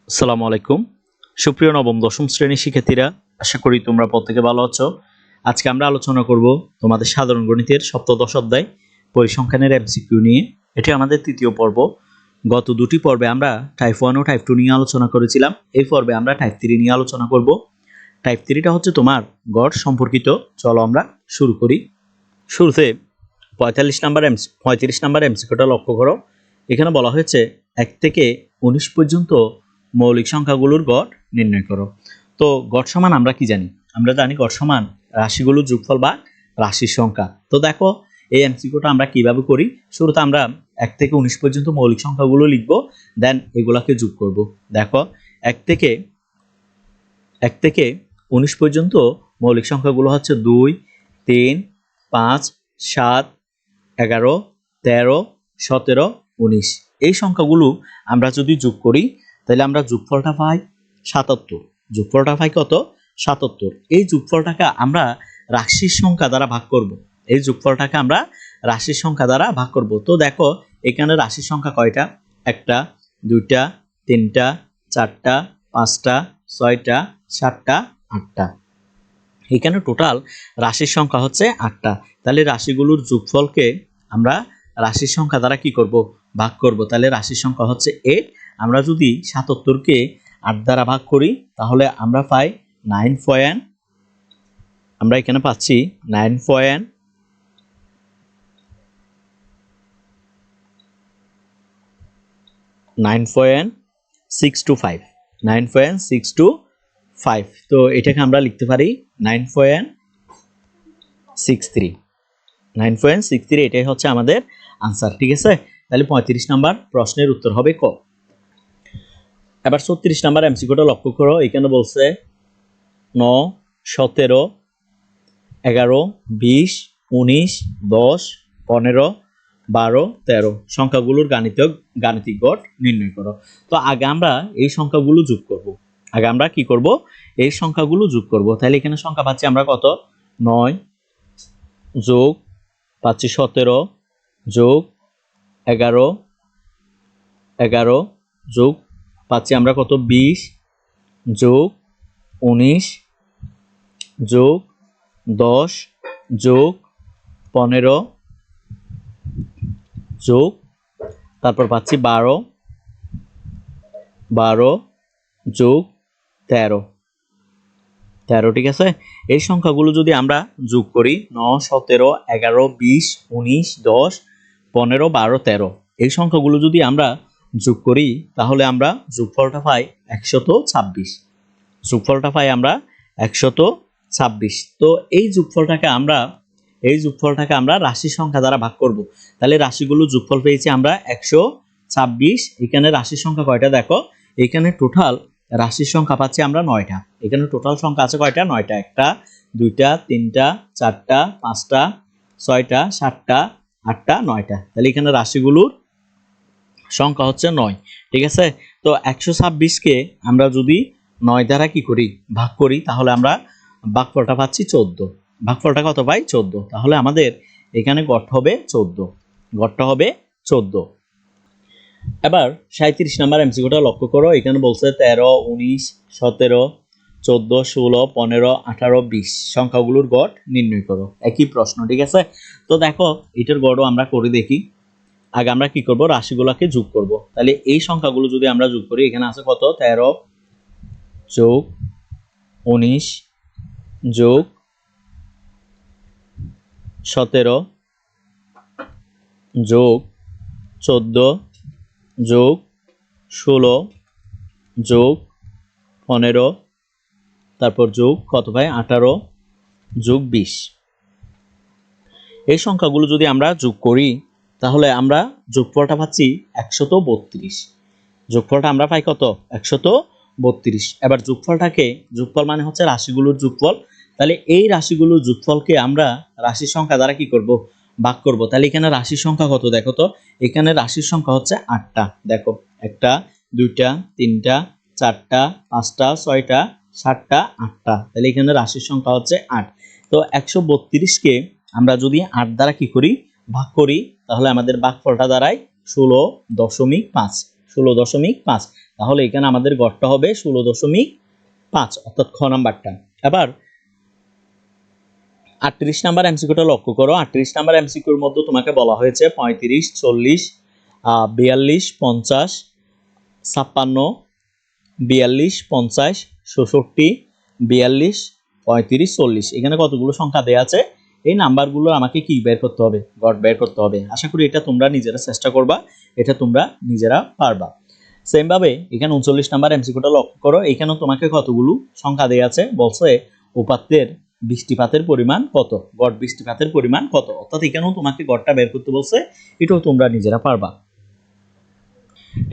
আসসালামু আলাইকুম। সুপ্রিয় নবম দশম শ্রেণীর শিক্ষার্থীরা, আশা করি তোমরা প্রত্যেকে ভালো আছো। আজকে আমরা আলোচনা করব তোমাদের সাধারণ গণিতের সপ্তদশ অধ্যায় পরিসংখ্যানের এমসিকিউ নিয়ে। এটি আমাদের তৃতীয় পর্ব। গত দুটি পর্বে আমরা টাইপ 1 ও টাইপ 2 নিয়ে আলোচনা করেছিলাম। এই পর্বে আমরা টাইপ 3 নিয়ে আলোচনা করব। টাইপ 3টা হচ্ছে তোমার গড় সম্পর্কিত। চলো আমরা শুরু করি। শুরুতে 35 নাম্বার এমসিকিউটা লক্ষ্য করো। এখানে বলা হয়েছে 1 থেকে 19 পর্যন্ত মৌলিক সংখ্যাগুলোর গড় নির্ণয় করো। তো গড় সমান আমরা কি জানি? আমরা জানি গড় সমান রাশিগুলোর যোগফল বা রাশির সংখ্যা। তো দেখো এই এমসিকিউটা আমরা কিভাবে করি। শুরুতে আমরা 1 থেকে 19 পর্যন্ত মৌলিক সংখ্যাগুলো লিখব, দেন এগুলাকে যোগ করব। দেখো 1 থেকে 19 পর্যন্ত মৌলিক সংখ্যাগুলো হচ্ছে 2, 3, 5, 7, 11, 13, 17, 19। এই সংখ্যাগুলো আমরা যদি যোগ করি তাহলে আমরা যোগফলটা পাই 77। যোগফলটা পাই কত? 77। এই যোগফলটাকে আমরা রাশির সংখ্যা দ্বারা ভাগ করব। এই যোগফলটাকে আমরা রাশির সংখ্যা দ্বারা ভাগ করব। তো দেখো এখানে রাশির সংখ্যা কয়টা? 1টা, 2টা, 3টা, 4টা, 5টা, 6টা, 7টা, 8টা। এখানে টোটাল রাশির সংখ্যা হচ্ছে 8টা। তাহলে রাশিগুলোর যোগফলকে আমরা রাশির সংখ্যা দ্বারা কি করব? ভাগ করব। তাহলে রাশির সংখ্যা হচ্ছে 8। আমরা যদি 77কে 8 দ্বারা ভাগ করি তাহলে আমরা পাই 9 আমরা এখানে পাচ্ছি 9.625। 9.625। তো এটাকে আমরা লিখতে পারি 9.63। এটাই হচ্ছে আমাদের আনসার। ঠিক আছে, তাহলে 35 নাম্বার প্রশ্নের উত্তর হবে ক। এবার 36 নাম্বার এমসিকিউটা লক্ষ্য করো। এখানে বলছে 9, 17, 11, 20, 19, 10, 15, 12, 13 সংখ্যাগুলোর গাণিতিক গড় নির্ণয় করো। তো আগে আমরা এই সংখ্যাগুলো যোগ করব। আগে আমরা কি করব? এই সংখ্যাগুলো যোগ করব। তাহলে এখানে সংখ্যা পাচ্ছি আমরা কত? 9 যোগ পাচ্ছি 17 যোগ 11 যোগ পাচ্ছি আমরা কত? 20 যোগ 19 যোগ 10 যোগ 15 যোগ তারপর পাচ্ছি 12 যোগ 13। ঠিক আছে, এই সংখ্যাগুলো যদি আমরা যোগ করি 9, 17, 11, 20, 19, 10, 15, 12, 13 এই সংখ্যাগুলো যদি আমরা যোগ করি তাহলে আমরা যোগফলটা পাই 126। যোগফলটা পাই আমরা 126। তো এই যোগফলটাকে আমরা রাশির সংখ্যা দ্বারা ভাগ করব। তাহলে রাশিগুলো যোগফল পেয়েছি আমরা 126। এখানে রাশির সংখ্যা কয়টা দেখো? এখানে টোটাল রাশির সংখ্যা পাচ্ছি আমরা 9টা। এখানে টোটাল সংখ্যা আছে কয়টা? 9টা। 1টা, 2টা, 3টা, 4টা, 5টা, 6টা, 7টা, 8টা, 9টা। তাহলে এখানে রাশিগুলোর সংখ্যা হচ্ছে 9। ঠিক আছে, তো 126কে আমরা যদি 9 দ্বারা কি করি? ভাগ করি তাহলে আমরা ভাগফলটা পাচ্ছি 14। ভাগফলটা কত পাই? 14। তাহলে আমাদের এখানে গড়টা হবে 14। গড়টা হবে 14। এবার 37 নাম্বার এমসিকিউটা লক্ষ্য করো। এখানে বলছে 13, 19, 17, 14, 16, 15, 18, 20 সংখ্যাগুলোর গড় নির্ণয় করো। একই প্রশ্ন। ঠিক আছে, তো দেখো এটার গড়ও আমরা করে দেখি। আগে আমরা কি করব? রাশিগুলোকে যোগ করব। তাহলে এই সংখ্যাগুলো যদি আমরা যোগ করি, এখানে আছে কত? 13 যোগ 19 যোগ 17 যোগ 14 যোগ 16 যোগ 15 তারপর যোগ কত ভাই? 18 যোগ 20। এই সংখ্যাগুলো যদি আমরা যোগ করি তাহলে আমরা যোগফলটা পাচ্ছি 132। যোগফলটা আমরা পাই কত? 132। এবার যোগফল মানে হচ্ছে রাশিগুলোর যোগফল। তাহলে এই রাশিগুলোর যোগফলকে আমরা রাশির সংখ্যা দ্বারা কি করব? ভাগ করব। তাহলে এখানে রাশির সংখ্যা কত দেখো তো? এখানে রাশির সংখ্যা হচ্ছে 8টা। দেখো 1টা, 2টা, 3টা, 4টা, 5টা, 6টা, 7টা, 8টা। তাহলে এখানে রাশির সংখ্যা হচ্ছে 8। তো 132কে আমরা যদি 8 দ্বারা কি করি? ভাগ করি তাহলে আমাদের ভাগফলটা দাঁড়ায় 16.5। 16.5। তাহলে এখানে আমাদের গড়টা হবে 16.5, অর্থাৎ খ নাম্বারটা। এবার 38 নাম্বার এমসিকিউটা লক্ষ্য করো। 38 নাম্বার এমসিকিউর মধ্যে তোমাকে বলা হয়েছে 35, 40, 42, 50, 56, 42, 50, 66, 42, 35, 40। এখানে কতগুলো সংখ্যা দেওয়া আছে, এই নাম্বারগুলো আমাকে কি বের করতে হবে, গড় বের করতে হবে। আশা করি এটা তোমরা নিজেরা চেষ্টা করবা, এটা তোমরা নিজেরা পারবা। সেম ভাবে এখানে 39 নাম্বার এমসিকিউটা লক্ষ্য করো। এখানেও তোমাকে কতগুলো সংখ্যা দেওয়া আছে, বলছে উপাত্তের বৃষ্টিপাতের পরিমাণ কত, গড় বৃষ্টিপাতের পরিমাণ কত, অর্থাৎ এখানেও তোমাকে গড়টা বের করতে বলছে, এটাও তোমরা নিজেরা পারবা।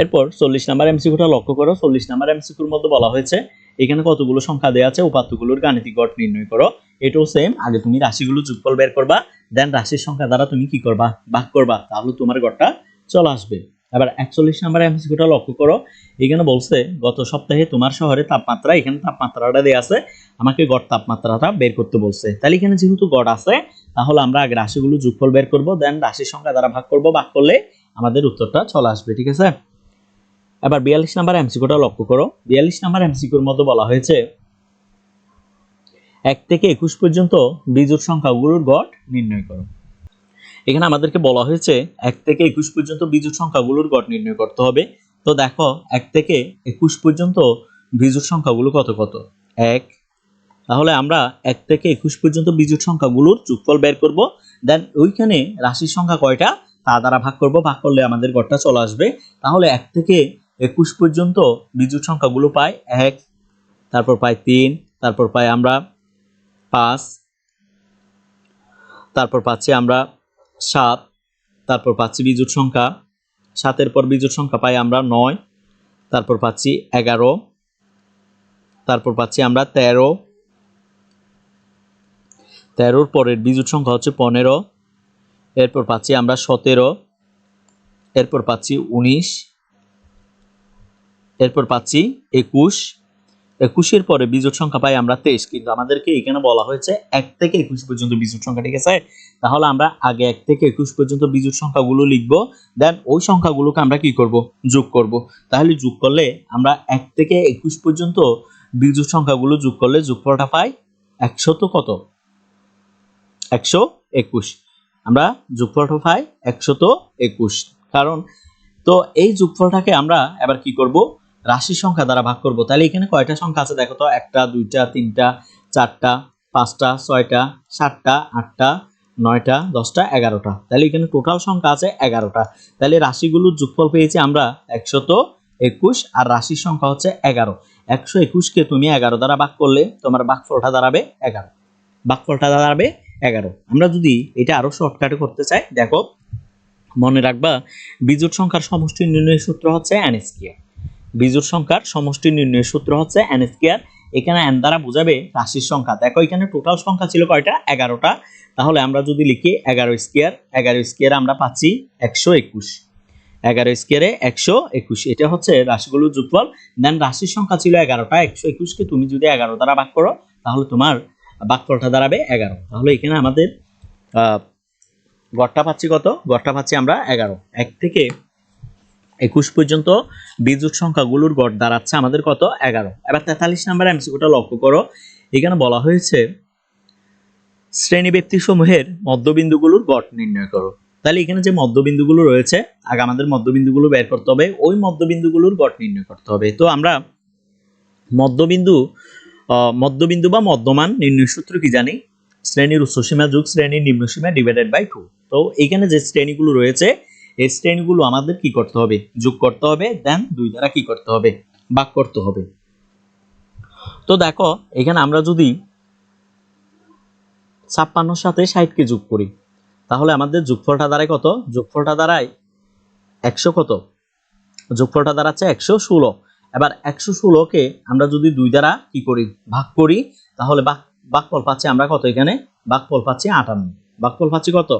এরপর 40 নাম্বার এমসিকিউটা লক্ষ্য করো। 40 নাম্বার এমসিকিউর মধ্যে বলা হয়েছে এখানে কতগুলো সংখ্যা দেওয়া আছে, উপাত্তগুলোর গাণিতিক গড় নির্ণয় করো। এটাও সেম, আগে তুমি রাশিগুলো যোগফল বের করবা, দেন রাশির সংখ্যা দ্বারা তুমি কি করবা, ভাগ করবা, তাহলে তোমার গড়টা চলে আসবে। এবার 41 নাম্বার এমসিকিউটা লক্ষ্য করো। এখানে বলছে গত সপ্তাহে তোমার শহরে তাপমাত্রা, এখানে তাপমাত্রাটা দেওয়া আছে, আমাকে গড় তাপমাত্রাটা বের করতে বলছে। তাহলে এখানে যেহেতু গড় আছে, তাহলে আমরা আগে রাশিগুলো যোগফল বের করব, দেন রাশির সংখ্যা দ্বারা ভাগ করব, ভাগ করলে আমাদের উত্তরটা চলে আসবে। ঠিক আছে। এবার 42 নাম্বার এমসিকিউটা লক্ষ্য করো। 42 নাম্বার এমসিকিউর মধ্যে বলা হয়েছে 1 থেকে 21 পর্যন্ত বিজোড় সংখ্যাগুলোর গড় নির্ণয় করো। এখানে আমাদেরকে বলা হয়েছে 1 থেকে 21 পর্যন্ত বিজোড় সংখ্যাগুলোর গড় নির্ণয় করতে হবে। তো দেখো 1 থেকে 21 পর্যন্ত বিজোড় সংখ্যাগুলো কত কত, 1। তাহলে আমরা 1 থেকে 21 পর্যন্ত বিজোড় সংখ্যাগুলোর যোগফল বের করব, দেন ওইখানে রাশির সংখ্যা কয়টা তা দ্বারা ভাগ করব, ভাগ করলে আমাদের গড়টা চলে আসবে। তাহলে 1 থেকে 21 পর্যন্ত বিজোড় সংখ্যাগুলো পাই 1, তারপর পাই 3, তারপর পাই আমরা 5, তারপর পাচ্ছি আমরা 7, তারপর পাচ্ছি বিজোড় সংখ্যা 7-এর পর বিজোড় সংখ্যা পাই আমরা 9, তারপর পাচ্ছি 11, তারপর পাচ্ছি আমরা 13, 13-র পরের বিজোড় সংখ্যা হচ্ছে 15, এরপর পাচ্ছি আমরা 17, এরপর পাচ্ছি 19, এরপর পাচ্ছি 21, 21-এর পরে বিজোড় সংখ্যা পাই আমরা 23। কিন্তু আমাদেরকে এখানে বলা হয়েছে 1 থেকে 21 পর্যন্ত বিজোড় সংখ্যা। ঠিক আছে, তাহলে আমরা আগে 1 থেকে 21 পর্যন্ত বিজোড় সংখ্যাগুলো লিখব, দেন ওই সংখ্যাগুলোকে আমরা কি করব, যোগ করব। তাহলে যোগ করলে আমরা 1 থেকে 21 পর্যন্ত বিজোড় সংখ্যাগুলো যোগ করলে যোগফলটা পাই 100 কত, 121। আমরা যোগফলটা পাই 121। কারণ তো এই যোগফলটাকে আমরা এবার কি করব, রাশির সংখ্যা দ্বারা ভাগ করব। তাহলে এখানে কয়টা সংখ্যা আছে দেখো তো, 1টা 2টা 3টা 4টা 5টা 6টা 7টা 8টা 9টা 10টা 11টা। তাহলে এখানে টোটাল সংখ্যা আছে 11টা। তাহলে রাশিগুলোর যোগফল পেয়েছি আমরা 121, আর রাশির সংখ্যা হচ্ছে 11। 121কে তুমি 11 দ্বারা ভাগ করলে তোমার ভাগফলটা দাঁড়াবে 11, ভাগফলটা দাঁড়াবে 11। আমরা যদি এটা আরো শর্টকাটে করতে চাই, দেখো মনে রাখবা বিজোড় সংখ্যার সমষ্টি নির্ণয়ের সূত্র হচ্ছে n স্কয়ার। বিজোড় সংখ্যার সমষ্টি নির্ণয়ের সূত্র হচ্ছে n স্কয়ার। এখানে n দ্বারা বোঝাবে রাশির সংখ্যা। দেখো এখানে টোটাল সংখ্যা ছিল কয়টা, 11টা। তাহলে আমরা যদি লিখি 11 স্কয়ার, 11 স্কয়ারে আমরা পাচ্ছি 121, 11 স্কয়ারে 121, এটা হচ্ছে রাশিগুলোর যোগফল। দেন রাশির সংখ্যা ছিল 11টা, 121কে তুমি যদি 11 দ্বারা ভাগ করো তাহলে তোমার ভাগফলটা দাঁড়াবে 11। তাহলে এখানে আমাদের গড়টা পাচ্ছি কত, গড়টা পাচ্ছি আমরা 11। 1 থেকে 21 পর্যন্ত বিজোড় সংখ্যাগুলোর গড় দাঁড়াচ্ছে আমাদের কত, 11। এবার 43 নাম্বার এমসিকিউটা লক্ষ্য করো। এখানে বলা হয়েছে শ্রেণীব্যক্তি সমূহের মধ্যবিন্দুগুলোর গড় নির্ণয় করো। তাহলে এখানে যে মধ্যবিন্দুগুলো রয়েছে, আগে আমাদের মধ্যবিন্দুগুলো বের করতে হবে, ওই মধ্যবিন্দুগুলোর গড় নির্ণয় করতে হবে। তো আমরা মধ্যবিন্দু বা মধ্যমান নির্ণয় সূত্র কি জানি, শ্রেণীর উচ্চসীমা যোগ শ্রেণীর নিম্নসীমা ডিভাইডেড বাই 2। তো এখানে যে শ্রেণীগুলো রয়েছে এই শ্রেণীগুলো আমাদের কি করতে হবে, যোগ করতে হবে, দেন 2 দ্বারা কি করতে হবে, ভাগ করতে হবে। তো দেখো এখানে আমরা যদি 56-র সাথে 60কে যোগ করি তাহলে আমাদের যোগফলটা দাঁড়ায় কত, যোগফলটা দাঁড়ায় 100 কত, যোগফলটা দাঁড়াচ্ছে 116। এবার 116কে আমরা যদি 2 দ্বারা কি করি, ভাগ করি, তাহলে ভাগফল পাচ্ছি আমরা কত, এখানে ভাগফল পাচ্ছি 58, ভাগফল পাচ্ছি কত,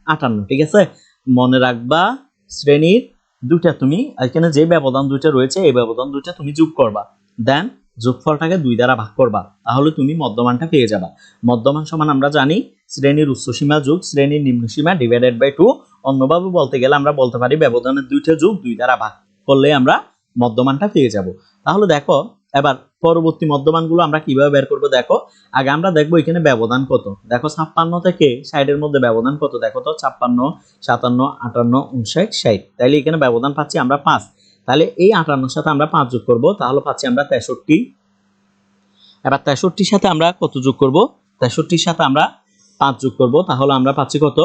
58। ঠিক আছে, মনে রাখবা শ্রেণীর দুইটা তুমি এখানে যে ব্যবধান দুইটা রয়েছে এই ব্যবধান দুইটা তুমি যোগ করবা, দেন যোগফলটাকে 2 দ্বারা ভাগ করবা, তাহলে তুমি মধ্যমানটা পেয়ে যাবা। মধ্যমান সমান আমরা জানি শ্রেণীর উচ্চসীমা যোগ শ্রেণীর নিম্নসীমা ডিভাইডেড বাই 2। অন্যভাবে বলতে গেলে আমরা বলতে পারি ব্যবধানের দুইটা যোগ 2 দ্বারা ভাগ। করলে আমরা মধ্যমানটা পেয়ে যাব। তাহলে দেখো এবার পরবর্তী মধ্যমানগুলো আমরা কিভাবে বের করব দেখো। আগে আমরা দেখবো এখানে ব্যবধান কত। দেখো 56 থেকে 60 এর মধ্যে ব্যবধান কত দেখো তো, 56, 57, 58, 59, 60। তাহলে এখানে ব্যবধান পাচ্ছি আমরা 5। তাহলে এই 58 সাথে আমরা 5 যোগ করব, তাহলে পাচ্ছি আমরা 63। এবার 63 সাথে আমরা কত যোগ করব, 63 সাথে আমরা 5 যোগ করব, তাহলে আমরা পাচ্ছি কত,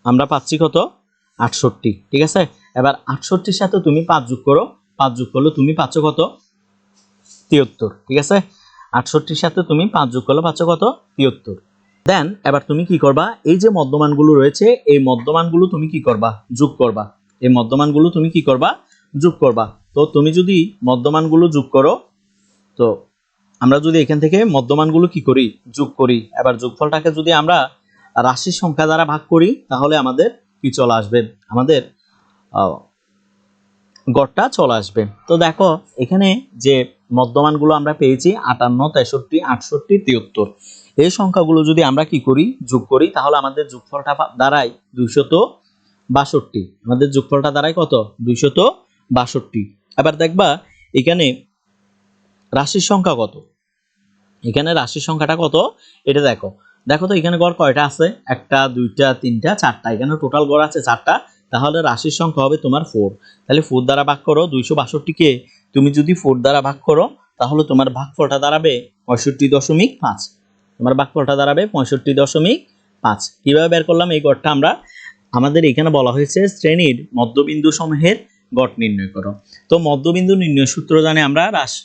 আমরা পাচ্ছি কত 68। ঠিক আছে, এবার 68 সাথে তুমি 5 যোগ করো, 5 যোগ করলে তুমি পাচ্ছ কত 73। ঠিক আছে, 68 সাথে তুমি 5 যোগ করলে পাচ্ছ কত 73। দেন এবার তুমি কি করবা, এই যে মধ্যমানগুলো রয়েছে এই মধ্যমানগুলো তুমি কি করবা, যোগ করবা। এই মধ্যমানগুলো তুমি কি করবা, যোগ করবা। তো তুমি যদি মধ্যমানগুলো যোগ করো, তো আমরা যদি এখান থেকে মধ্যমানগুলো কি করি, যোগ করি। এবার যোগফলটাকে যদি আমরা রাশির সংখ্যা দ্বারা ভাগ করি, তাহলে আমাদের কি চলে আসবে, আমাদের গড়টা চলে আসবে। তো দেখো এখানে যে মধ্যমানগুলো আমরা পেয়েছি 58, 63, 68, 73, এই সংখ্যাগুলো যদি আমরা কি করি, যোগ করি, তাহলে আমাদের যোগফলটা দাঁড়ায় 262। আমাদের যোগফলটা দাঁড়ায় কত 262। এবার দেখবা এখানে রাশির সংখ্যা কত, এখানে রাশির সংখ্যাটা কত এটা দেখো। দেখো তো এখানে গড় কয়টা আছে, 1, 2, 3, 4টা, এখানে টোটাল গড় আছে 4টা। তাহলে রাশির সংখ্যা হবে তোমার 4। তাহলে 4 দ্বারা ভাগ করো 262 কে, তুমি যদি 4 দ্বারা ভাগ করো তাহলে তোমার ভাগফলটা দাঁড়াবে 65.5। তোমার ভাগফলটা দাঁড়াবে 65.5। কিভাবে বের করলাম এই গড়টা আমরা, আমাদের এখানে বলা হয়েছে শ্রেণীর মধ্যবিন্দু সমূহের গড় নির্ণয় করো। তো মধ্যবিন্দু নির্ণয় সূত্র জানি আমরা,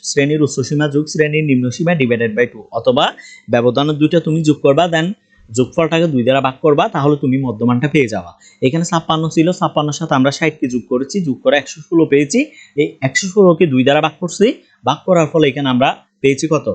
শ্রেণীর উচ্চসীমা যোগ শ্রেণীর নিম্নসীমা ডিভাইডেড বাই 2, অথবা ব্যবধানের দুইটা তুমি যোগ করবা, দেন যোগফলটাকে 2 দ্বারা ভাগ করবা, তাহলে তুমি মধ্যমানটা পেয়ে যাবা। এখানে 56 ছিল, 56 সাথে আমরা 60 কে যোগ করেছি, যোগ করে 116 পেয়েছি। এই 116 কে 2 দ্বারা ভাগ করছি, ভাগ করার ফলে এখানে আমরা পেয়েছি কত,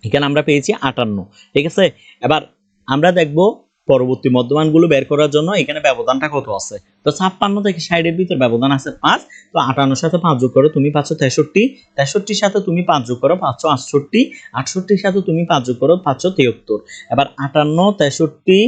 এখানে আমরা পেয়েছি 58। ঠিক আছে, এবার আমরা দেখব পরবর্তী মধ্যমানগুলো বের করার জন্য এখানে ব্যবধানটা কত আছে। তো 56 থেকে 60 এর ভিতর ব্যবধান আছে 5। তো 58 সাথে 5 যোগ করো তুমি পাচ্ছ 63, 63 সাথে তুমি 5 যোগ করো পাচ্ছ 68, 68 সাথে তুমি 5 যোগ করো পাচ্ছ 73। এবার 58, 63,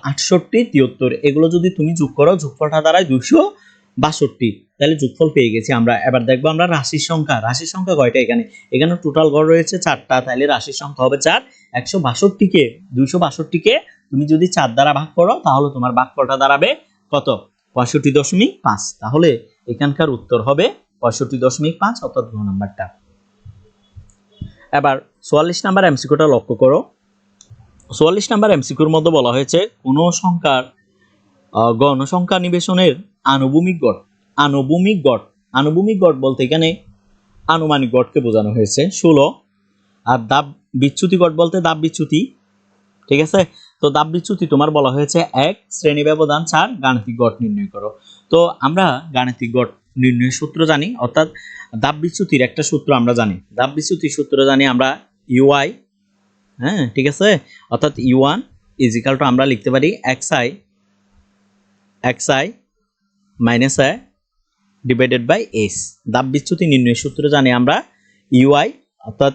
68, 73 এগুলো যদি তুমি যোগ করো, যোগফলটা দাঁড়ায় 262। তাহলে যোগফল পেয়ে গেছি আমরা। এবার দেখবো আমরা রাশির সংখ্যা, রাশির সংখ্যা কয়টা, এখানে এখানে টোটাল গড় রয়েছে 4টা, তাহলে রাশির সংখ্যা হবে 4। 162কে 262কে তুমি যদি 4 দ্বারা ভাগ করো, তাহলে তোমার ভাগফলটা দাঁড়াবে কত 65.5। তাহলে এখানকার উত্তর হবে 65.5, অর্থাৎ গ নাম্বারটা। এবার 44 নাম্বার এমসিকিউটা লক্ষ্য করো। 44 নাম্বার এমসিকিউর মধ্যে বলা হয়েছে কোন সংখ্যার গণ সংখ্যা নিবেশনের আনুভূমিক গড়। আনুভূমিক গড়, আনুভূমিক গড় বলতে এখানে আনুমানিক গড়কে বোঝানো হয়েছে 16। আর দাব বিচ্যুতি গড় বলতে দাব বিচ্যুতি। ঠিক আছে, তো দাব বিচ্যুতি তোমার বলা হয়েছে 1, শ্রেণী ব্যবধান 4, গাণিতিক গড় নির্ণয় করো। তো আমরা গাণিতিক গড় নির্ণয়ের সূত্র জানি, অর্থাৎ দাব বিচ্যুতির একটা সূত্র আমরা জানি। দাব বিচ্যুতির সূত্র জানি আমরা ইউআই, হ্যাঁ ঠিক আছে, অর্থাৎ u1 = আমরা লিখতে পারি xi minus a divided by s। দাব বিচ্যুতি নির্ণয়ের সূত্র জানি আমরা ইউআই, অর্থাৎ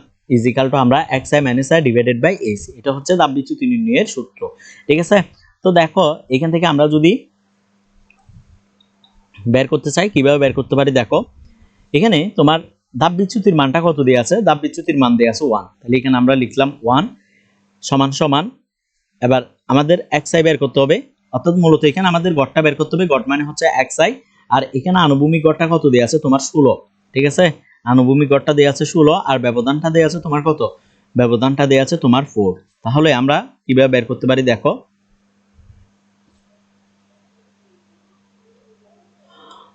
আমরা xi minus a divided by s। এটা হচ্ছে দাব বিচ্যুতি নির্ণয়ের সূত্র। ঠিক আছে, তো দেখো এখান থেকে আমরা যদি বের করতে চাই, কিভাবে বের করতে পারি দেখো। এখানে তোমার দাব বিচ্যুতির মানটা কত দেয়া আছে, দাব বিচ্যুতির মান দেয়া আছে 1। তাহলে এখানে আমরা লিখলাম 1 সমান সমান, এবার আমাদের xi বের করতে হবে, অর্থাৎ মূলত এখানে আমাদের গড়টা বের করতে হবে। গড় মানে হচ্ছে xi, আর এখানে আনুভূমিক গড়টা কত দেয়া আছে তোমার 16। ঠিক আছে, আনুভূমিক গড়টা দেয়া আছে 16, আর ব্যবধানটা দেয়া আছে তোমার কত, ব্যবধানটা দেয়া আছে তোমার 4। তাহলে আমরা কিভাবে বের করতে পারি দেখো।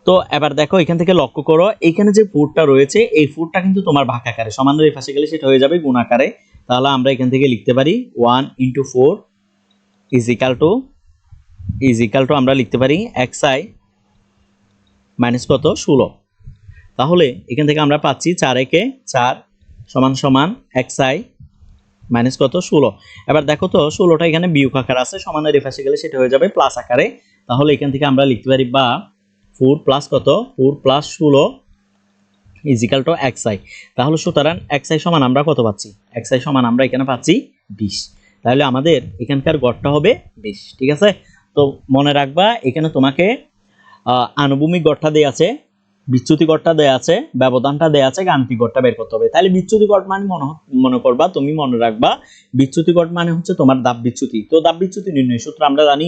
তো এবার দেখো এখান থেকে লক্ষ্য করো, এখানে যে 4টা রয়েছে এই 4টা কিন্তু তোমার ভাগ আকারে, সমানের এই পাশে গেলে সেটা হয়ে যাবে গুণ আকারে। তাহলে আমরা এখান থেকে লিখতে পারি 1 × 4 = আমরা লিখতে পারি xi মাইনাস কত 16। তাহলে এখান থেকে আমরা পাচ্ছি 4 একে 4 সমান সমান xi মাইনাস কত 16। এবার দেখো তো 16টা এখানে বিয়োগ আকার আছে, সমানের এই পাশে গেলে সেটা হয়ে যাবে প্লাস আকারে। তাহলে এখান থেকে আমরা লিখতে পারি বা 4 প্লাস কত 4 প্লাস 16 = xi। তাহলে সুতরাং xi সমান আমরা কত পাচ্ছি, xi সমান আমরা এখানে পাচ্ছি 20। তাহলে আমাদের এখানকার গড়টা হবে 20। ঠিক আছে, তো মনে রাখবা এখানে তোমাকে আনুভূমিক গড়টা দেয়া আছে বিচ্যুতি গড়টা দেয়া আছে, ব্যবধানটা দেয়া আছে, গাণিতিক গড়টা বের করতে হবে। তাহলে বিচ্যুতি গড় মানে মনে করবা, তুমি মনে রাখবা বিচ্যুতি গড় মানে হচ্ছে তোমার দাব বিচ্যুতি। তো দাব বিচ্যুতি নির্ণয় সূত্র আমরা জানি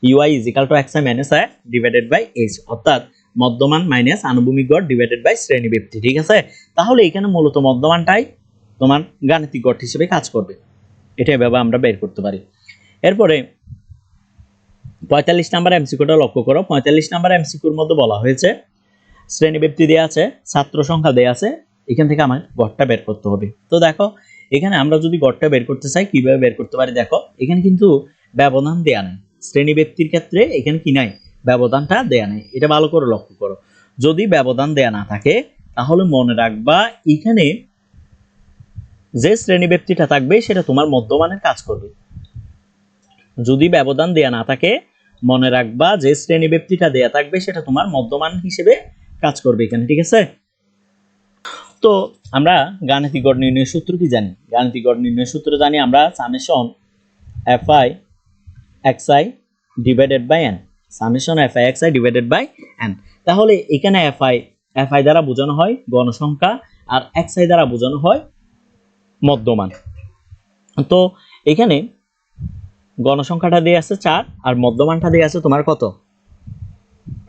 UI is equal to xi minus i divided by h, অর্থাৎ মধ্যমান মাইনাস আনুভূমিক গড় ডিভাইডেড বাই শ্রেণী ব্যাপ্তি। ঠিক আছে, তাহলে এখানে মূলত মধ্যমানটাই তোমার গাণিতিক গড় হিসেবে কাজ করবে, এটা এভাবে আমরা বের করতে পারি। এরপরে 45 নাম্বার এমসিকিউটা লক্ষ্য করো। 45 নাম্বার এমসিকিউর মধ্যে বলা হয়েছে শ্রেণী ব্যাপ্তি দেয়া আছে, ছাত্র সংখ্যা দেয়া আছে, এখান থেকে আমার গড়টা বের করতে হবে। তো দেখো এখানে আমরা যদি গড়টা বের করতে চাই কিভাবে বের করতে পারি, দেখো এখানে কিন্তু ব্যবধান দেয়া নাই, শ্রেণী ব্যাপ্তির ক্ষেত্রে এখানে কি নাই, ব্যবধানটা দেয়া নাই, এটা ভালো করে লক্ষ্য করো। যদি ব্যবধান দেয়া না থাকে তাহলে মনে রাখবা এখানে যে শ্রেণী ব্যাপ্তিটা থাকবে সেটা তোমার মধ্যমানের কাজ করবে। যদি ব্যবধান দেয়া না থাকে মনে রাখবা যে শ্রেণী ব্যাপ্তিটা দেয়া থাকবে সেটা তোমার মধ্যমান হিসেবে কাজ করবে এখানে। ঠিক আছে, তো আমরা গাণিতিক গড় নির্ণয়ের সূত্র কি জানি? গাণিতিক গড় নির্ণয়ের সূত্র জানি আমরা summation fi xi divided by n, summation fi xi divided by n। তাহলে এখানে fi দ্বারা বোঝানো হয় গণসংখ্যা আর xi দ্বারা বোঝানো হয় মধ্যমান। তো এখানে গণসংখ্যাটা দিয়ে আছে 4 আর মধ্যমানটা দিয়ে আছে তোমার কত,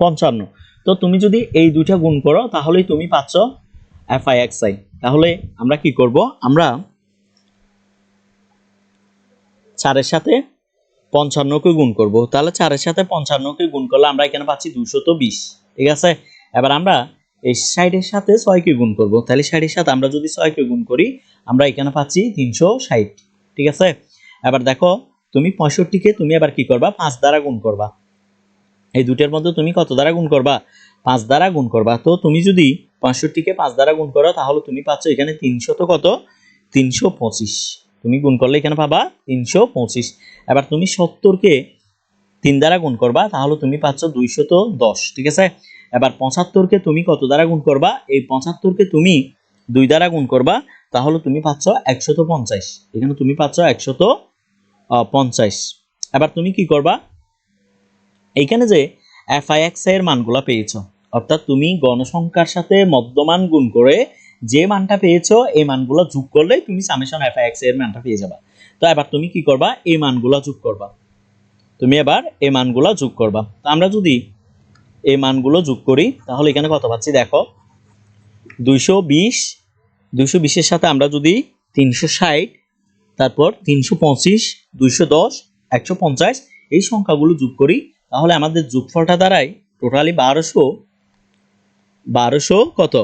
55। তো তুমি যদি এই দুইটা গুণ করো তাহলেই তুমি পাচ্ছ fi xi। তাহলে আমরা কি করব, আমরা 4 এর সাথে 55 কে গুণ করব। তাহলে 4 এর সাথে 55 কে গুণ করলে আমরা এখানে পাচ্ছি 220। ঠিক আছে, এবার আমরা এই 60 এর সাথে 6 কে গুণ করব। তাহলে 60 এর সাথে আমরা যদি 6 কে গুণ করি আমরা এখানে পাচ্ছি 360। ঠিক আছে, এবার দেখো তুমি 65 কে তুমি এবার কি করবা, 5 দ্বারা গুণ করবা। এই দুটের মধ্যে তুমি কত দ্বারা গুণ করবা, 5 দ্বারা গুণ করবা। তো তুমি যদি 65 কে 5 দ্বারা গুণ করো তাহলে তুমি পাচ্ছ এখানে 300 তো কত, 325। তুমি গুণ করলে এখানে পাবা 325। এবার তুমি 70 কে 3 দ্বারা গুণ করবা তাহলে তুমি পাচ্ছ 210। ঠিক আছে, এবার 75 কে তুমি কত দ্বারা গুণ করবা, এই 75 কে তুমি 2 দ্বারা গুণ করবা তাহলে তুমি পাচ্ছ 150। এখানে তুমি পাচ্ছ 150। এবার তুমি কি করবা, এইখানে যে fi xi এর মানগুলো পেয়েছো, অর্থাৎ তুমি গণসংখ্যার সাথে মধ্যমান গুণ করে যে মানটা পেয়েছো এই মানগুলো যোগ করলে তুমি সামেশন fi xi এর মানটা পেয়ে যাবা। তো এবার তুমি কি করবা, এই মানগুলো যোগ করবা, তুমি এবার এই মানগুলো যোগ করবা। তো আমরা যদি এই মানগুলো যোগ করি তাহলে এখানে কত পাচ্ছি, দেখো 220, 220 এর সাথে আমরা যদি 360, তারপর 325, 210, 150 এই সংখ্যাগুলো যোগ করি তাহলে আমাদের যোগফলটা দাঁড়ায় টোটালি 1200 কত,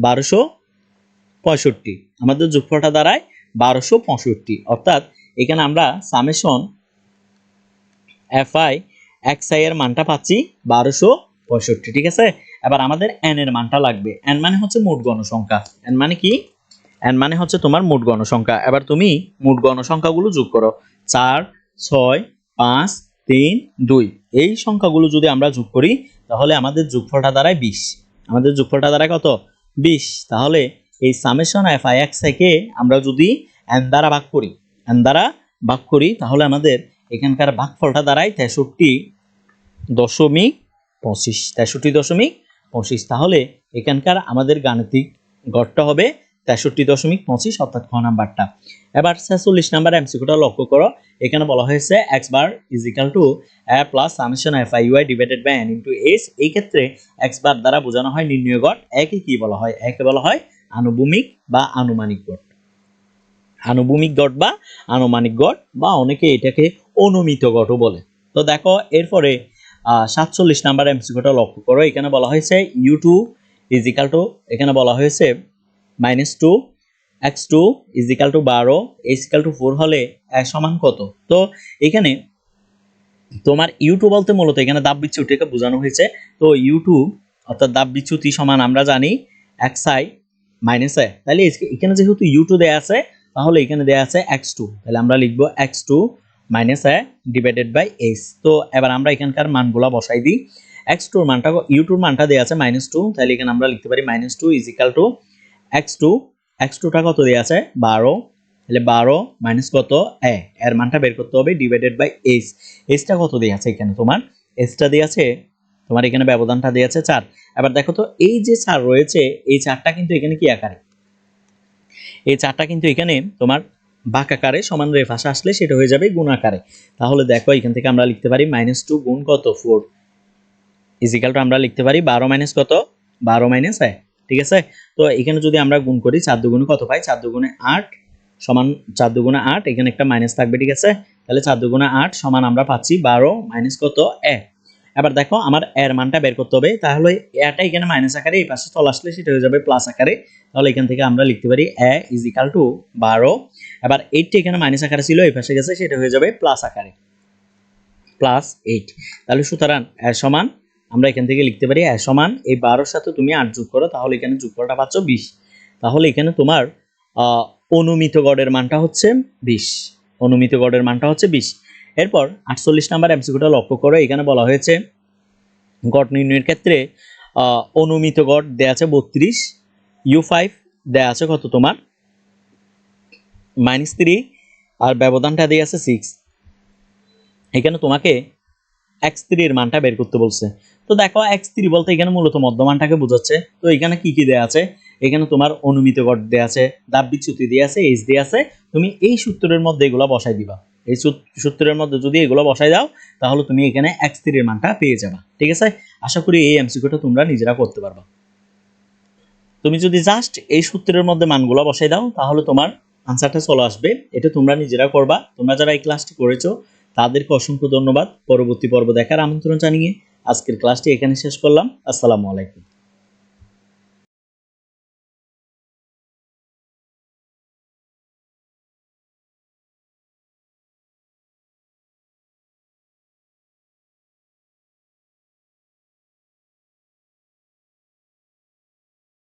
1265। আমাদের যোগফলটা দাঁড়ায় 1265। অর্থাৎ এখানে আমরা সামেশন fi xi এর মানটা পাচ্ছি 1265। ঠিক আছে, এবার আমাদের n এর মানটা লাগবে। n মানে হচ্ছে মোট গণসংখ্যা। n মানে কি, n মানে হচ্ছে তোমার মোট গণসংখ্যা। এবার তুমি মোট গণসংখ্যাগুলো যোগ করো, 4, 6, 5, 3, 2 এই সংখ্যাগুলো যদি আমরা যোগ করি তাহলে আমাদের যোগফলটা দাঁড়ায় 20। আমাদের যোগফলটা দাঁড়ায় কত, 20। তাহলে এই সামেশন fi xi কে আমরা যদি n দ্বারা ভাগ করি, n দ্বারা ভাগ করি তাহলে আমাদের এখানকার ভাগফলটা দাঁড়ায় 63.25। 63.25। তাহলে এখানকার আমাদের গাণিতিক গড়টা হবে 63.25, অর্থাৎ খ নাম্বারটা। এবার 46 নাম্বার এমসিকিউটা লক্ষ্য করো। এখানে বলা হয়েছে x bar is equal to a plus summation fi ui divided by n into h। এই ক্ষেত্রে x বার দ্বারা বোঝানো হয় নির্ণয় গড়। একে কি বলা হয়, একে বলা হয় আনুভূমিক বা আনুমানিক গড়। আনুভূমিক গড় বা আনুমানিক গড় বা অনেকে এটাকে অনুমিত গড়ও বলে। তো দেখো এরপরে 47 নাম্বার এমসিকিউটা লক্ষ্য করো। এখানে বলা হয়েছে u2 ইজ ইকুয়াল টু, এখানে বলা হয়েছে -2 x2 is equal two 12 h equal to 4 হলে সমান কত। তো এখানে তোমার u2 বলতে মূলত এখানে দাব বিচ্যুতিকে বোঝানো হয়েছে। তো u2 অর্থাৎ দাব বিচ্যুতি সমান আমরা জানি xi মাইনাস a। তাহলে এখানে যেহেতু u2 দেয়া আছে তাহলে এখানে দেয়া আছে x2, তাহলে আমরা লিখব x2 minus a divided by h। তো এবার আমরা এখানকার মানগুলা বসাই দিই। x2 এর মানটা, u2 এর মানটা দেয়া আছে -2, তাহলে এখানে আমরা লিখতে পারি -2 is equal two x2, x2 টা কত দেয়া আছে 12, তাহলে 12 মাইনাস কত a, এর মানটা বের করতে হবে ডিভাইডেড বাই h। h টা কত দেয়া আছে এখানে তোমার, h টা দেয়া আছে তোমার এখানে ব্যবধানটা দিয়েছে 4। এবার দেখো তো এই যে 4 রয়েছে, এই 4টা কিন্তু এখানে কি আকারে, এই 4টা কিন্তু এখানে তোমার বাঁক আকারে, সমান রেফ পাশে আসলে সেটা হয়ে যাবে গুণ আকারে। তাহলে দেখো এখান থেকে আমরা লিখতে পারি -2 গুণ কত 4 ইজিক্যাল টু আমরা লিখতে পারি 12 মাইনাস কত 12 মাইনাস 1। ঠিক আছে, তো এখানে যদি আমরা গুণ করি 4 দুগুণে কত পাই, 4 দুগুণে 8 সমান 4 দুগুণে 8, এখানে একটা মাইনাস থাকবে। ঠিক আছে, তাহলে 4 দুগুণে 8 সমান আমরা পাচ্ছি 12 মাইনাস কত 1। এবার দেখো আমার এর মানটা বের করতে হবে, তাহলে এটা এখানে মাইনাস আকারে এই পাশে চলে আসলে সেটা হয়ে যাবে প্লাস আকারে। তাহলে এখান থেকে আমরা লিখতে পারি a ইজিক্যাল টু 12। এবার 8টা এখানে মাইনাস আকারে ছিল, এই পাশে গেছে, সেটা হয়ে যাবে প্লাস আকারে, প্লাস 8। তাহলে সুতরাং a সমান আমরা এখান থেকে লিখতে পারি a সমান এই 12 সাথে তুমি 8 যোগ করো, তাহলে এখানে যোগফলটা পাচ্ছ 20। তাহলে এখানে তোমার অনুমিত গড়ের মানটা হচ্ছে 20, অনুমিত গড়ের মানটা হচ্ছে 20। এরপর 48 নাম্বার এমসিকিউটা লক্ষ্য করো, এখানে বলা হয়েছে গড় নির্ণয়ের ক্ষেত্রে অনুমিত গড় দেয়া আছে 32, u5 দেয়া আছে কত তোমার -3, আর ব্যবধানটা দেয়া আছে 6। এখানে তোমাকে x3 এর মানটা বের করতে বলছে। তো দেখো x3 বলতে এখানে মূলত মধ্যমানটাকে বোঝাচ্ছে। তো এখানে কি কি দেয়া আছে, এখানে তোমার অনুমিত গড় দেয়া আছে, দাব বিচ্যুতি দেয়া আছে, h দেয়া আছে। তুমি এই সূত্রের মধ্যে এগুলো বসাই দিবা, এই সূত্রের মধ্যে যদি এগুলো বসাই দাও তাহলে তুমি এখানে x3 এর মানটা পেয়ে যাবা। ঠিক আছে, আশা করি এই এমসিকিউটা তোমরা নিজেরা করতে পারবা। তুমি যদি জাস্ট এই সূত্রের মধ্যে মানগুলো বসাই দাও তাহলে তোমার আনসারটা চলে আসবে। এটা তোমরা নিজেরা করবা। তোমরা যারা এই ক্লাসটি করেছো তাদেরকে অসংখ্য ধন্যবাদ। পরবর্তী পর্ব দেখার আমন্ত্রণ জানিয়ে আজকের ক্লাসটি এখানে শেষ করলাম। আসসালামু আলাইকুম।